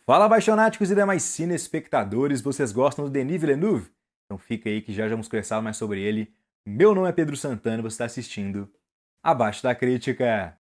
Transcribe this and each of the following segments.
Fala, apaixonáticos e demais cinespectadores, vocês gostam do Denis Villeneuve? Então fica aí que já vamos conversar mais sobre ele. Meu nome é Pedro Santana e você está assistindo Abaixo da Crítica.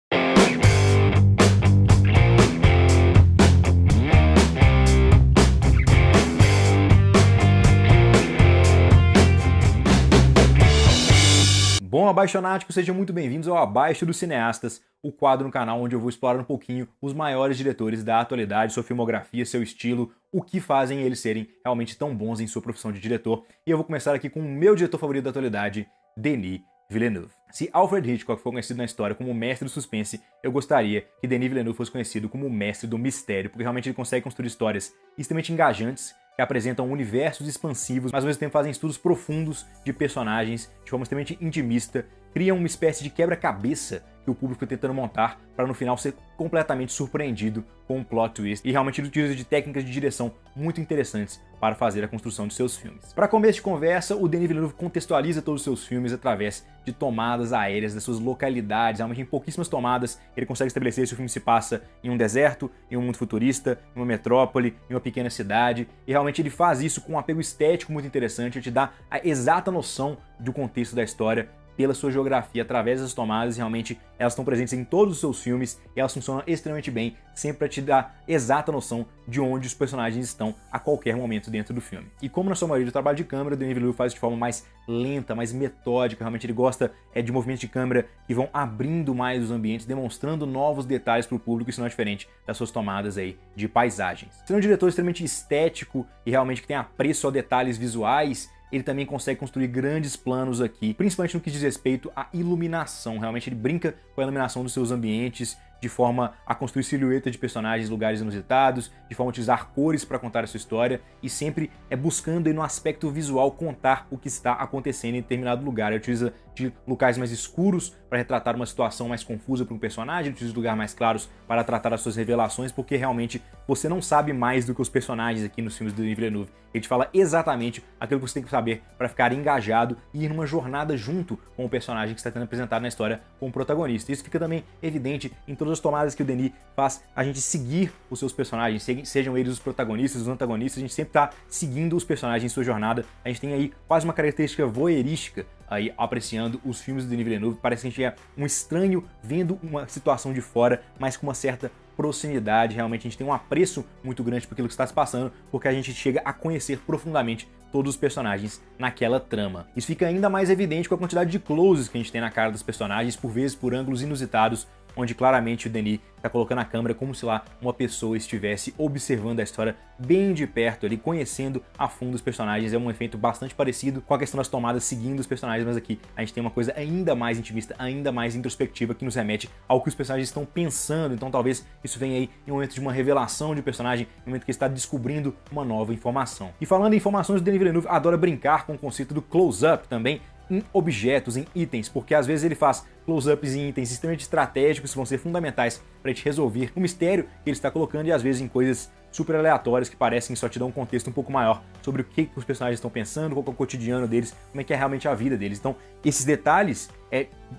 Bom, abaixonáticos, sejam muito bem-vindos ao Abaixo dos Cineastas, o quadro no canal onde eu vou explorar um pouquinho os maiores diretores da atualidade, sua filmografia, seu estilo, o que fazem eles serem realmente tão bons em sua profissão de diretor. E eu vou começar aqui com o meu diretor favorito da atualidade, Denis Villeneuve. Se Alfred Hitchcock foi conhecido na história como o mestre do suspense, eu gostaria que Denis Villeneuve fosse conhecido como o mestre do mistério, porque realmente ele consegue construir histórias extremamente engajantes, que apresentam universos expansivos, mas ao mesmo tempo fazem estudos profundos de personagens de forma extremamente intimista, criam uma espécie de quebra-cabeça que o público está tentando montar para no final ser completamente surpreendido com um plot twist, e realmente ele utiliza de técnicas de direção muito interessantes para fazer a construção de seus filmes. Para começo de conversa, o Denis Villeneuve contextualiza todos os seus filmes através de tomadas aéreas das suas localidades. Realmente em pouquíssimas tomadas ele consegue estabelecer se o filme se passa em um deserto, em um mundo futurista, em uma metrópole, em uma pequena cidade, e realmente ele faz isso com um apego estético muito interessante, ele te dá a exata noção do contexto da história pela sua geografia, através das tomadas. Realmente elas estão presentes em todos os seus filmes e elas funcionam extremamente bem, sempre para te dar exata noção de onde os personagens estão a qualquer momento dentro do filme. E como na sua maioria do trabalho de câmera, o Denis Villeneuve faz de forma mais lenta, mais metódica, realmente ele gosta de movimentos de câmera que vão abrindo mais os ambientes, demonstrando novos detalhes para o público, isso não é diferente das suas tomadas aí de paisagens. Sendo um diretor extremamente estético e realmente que tem apreço a detalhes visuais, ele também consegue construir grandes planos aqui, principalmente no que diz respeito à iluminação. Realmente ele brinca com a iluminação dos seus ambientes, de forma a construir silhueta de personagens em lugares inusitados, de forma a utilizar cores para contar a sua história, e sempre buscando aí no aspecto visual contar o que está acontecendo em determinado lugar. Ele utiliza de locais mais escuros para retratar uma situação mais confusa para um personagem, ele utiliza de lugares mais claros para tratar as suas revelações, porque realmente você não sabe mais do que os personagens aqui nos filmes do Denis Villeneuve. Ele te fala exatamente aquilo que você tem que saber para ficar engajado e ir numa jornada junto com o personagem que está sendo apresentado na história como protagonista. Isso fica também evidente em todas as tomadas que o Denis faz a gente seguir os seus personagens, sejam eles os protagonistas, os antagonistas, a gente sempre está seguindo os personagens em sua jornada. A gente tem aí quase uma característica voyeurística aí apreciando os filmes do Denis Villeneuve. Parece que a gente é um estranho vendo uma situação de fora, mas com uma certa proximidade. Realmente a gente tem um apreço muito grande por aquilo que está se passando, porque a gente chega a conhecer profundamente todos os personagens naquela trama. Isso fica ainda mais evidente com a quantidade de closes que a gente tem na cara dos personagens, por vezes por ângulos inusitados, onde claramente o Denis está colocando a câmera como se lá uma pessoa estivesse observando a história bem de perto ali, conhecendo a fundo os personagens. É um efeito bastante parecido com a questão das tomadas seguindo os personagens, mas aqui a gente tem uma coisa ainda mais intimista, ainda mais introspectiva, que nos remete ao que os personagens estão pensando. Então talvez isso venha aí em um momento de uma revelação de personagem, em um momento que ele está descobrindo uma nova informação. E falando em informações, o Denis Villeneuve adora brincar com o conceito do close-up também, em objetos, em itens, porque às vezes ele faz close-ups em itens extremamente estratégicos que vão ser fundamentais para a gente resolver o mistério que ele está colocando, e às vezes em coisas super aleatórias que parecem só te dar um contexto um pouco maior sobre o que os personagens estão pensando, qual é o cotidiano deles, como é que é realmente a vida deles. Então esses detalhes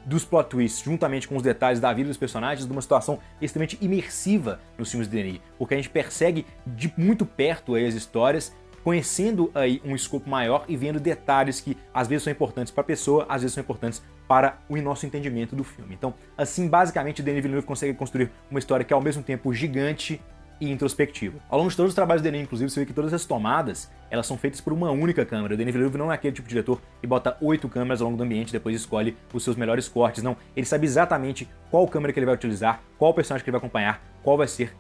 dos plot twists, juntamente com os detalhes da vida dos personagens, de uma situação extremamente imersiva nos filmes de Denis, porque a gente persegue de muito perto aí as histórias, conhecendo aí um escopo maior e vendo detalhes que às vezes são importantes para a pessoa, às vezes são importantes para o nosso entendimento do filme. Então, assim, basicamente, o Denis Villeneuve consegue construir uma história que é ao mesmo tempo gigante e introspectiva. Ao longo de todos os trabalhos do Denis, inclusive, você vê que todas as tomadas, elas são feitas por uma única câmera. O Denis Villeneuve não é aquele tipo de diretor que bota 8 câmeras ao longo do ambiente e depois escolhe os seus melhores cortes. Não, ele sabe exatamente qual câmera que ele vai utilizar, qual personagem que ele vai acompanhar, qual vai ser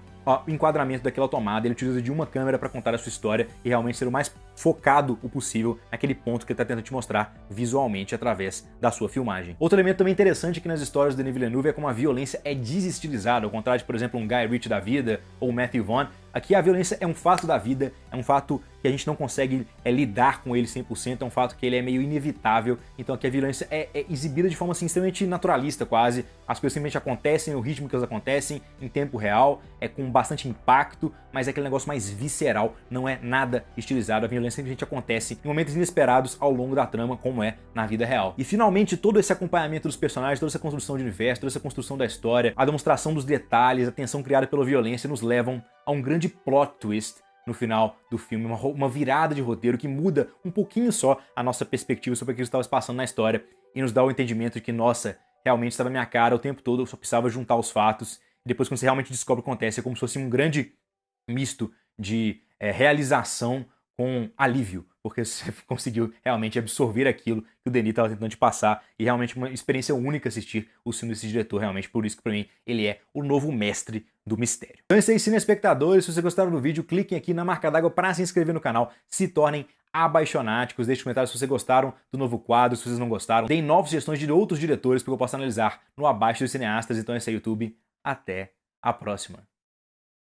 o enquadramento daquela tomada. Ele utiliza de uma câmera para contar a sua história e realmente ser o mais focado o possível naquele ponto que ele está tentando te mostrar visualmente através da sua filmagem. Outro elemento também interessante aqui nas histórias do Denis Villeneuve é como a violência é desestilizada, ao contrário de, por exemplo, um Guy Ritchie da vida ou Matthew Vaughn. Aqui a violência é um fato da vida, é um fato que a gente não consegue lidar com ele 100%, é um fato que ele é meio inevitável. Então aqui a violência é exibida de forma assim, extremamente naturalista quase. As coisas simplesmente acontecem no ritmo que elas acontecem, em tempo real, com bastante impacto, mas é aquele negócio mais visceral, não é nada estilizado. A violência simplesmente acontece em momentos inesperados ao longo da trama, como é na vida real. E finalmente todo esse acompanhamento dos personagens, toda essa construção de universo, toda essa construção da história, a demonstração dos detalhes, a tensão criada pela violência nos levam a um grande plot twist no final do filme, uma virada de roteiro que muda um pouquinho só a nossa perspectiva sobre aquilo que estava se passando na história e nos dá o entendimento de que, nossa, realmente estava na minha cara o tempo todo, eu só precisava juntar os fatos. E depois, quando você realmente descobre o que acontece, é como se fosse um grande misto de realização com alívio, porque você conseguiu realmente absorver aquilo que o Denis estava tentando te passar, e realmente uma experiência única assistir o filme desse diretor, realmente, por isso que pra mim ele é o novo mestre do mistério. Então é isso aí, cinespectadores, se vocês gostaram do vídeo, cliquem aqui na marca d'água para se inscrever no canal, se tornem abaixonáticos, deixem comentários se vocês gostaram do novo quadro, se vocês não gostaram, deem novas sugestões de outros diretores para que eu possa analisar no Abaixo dos Cineastas. Então é isso aí, YouTube, até a próxima.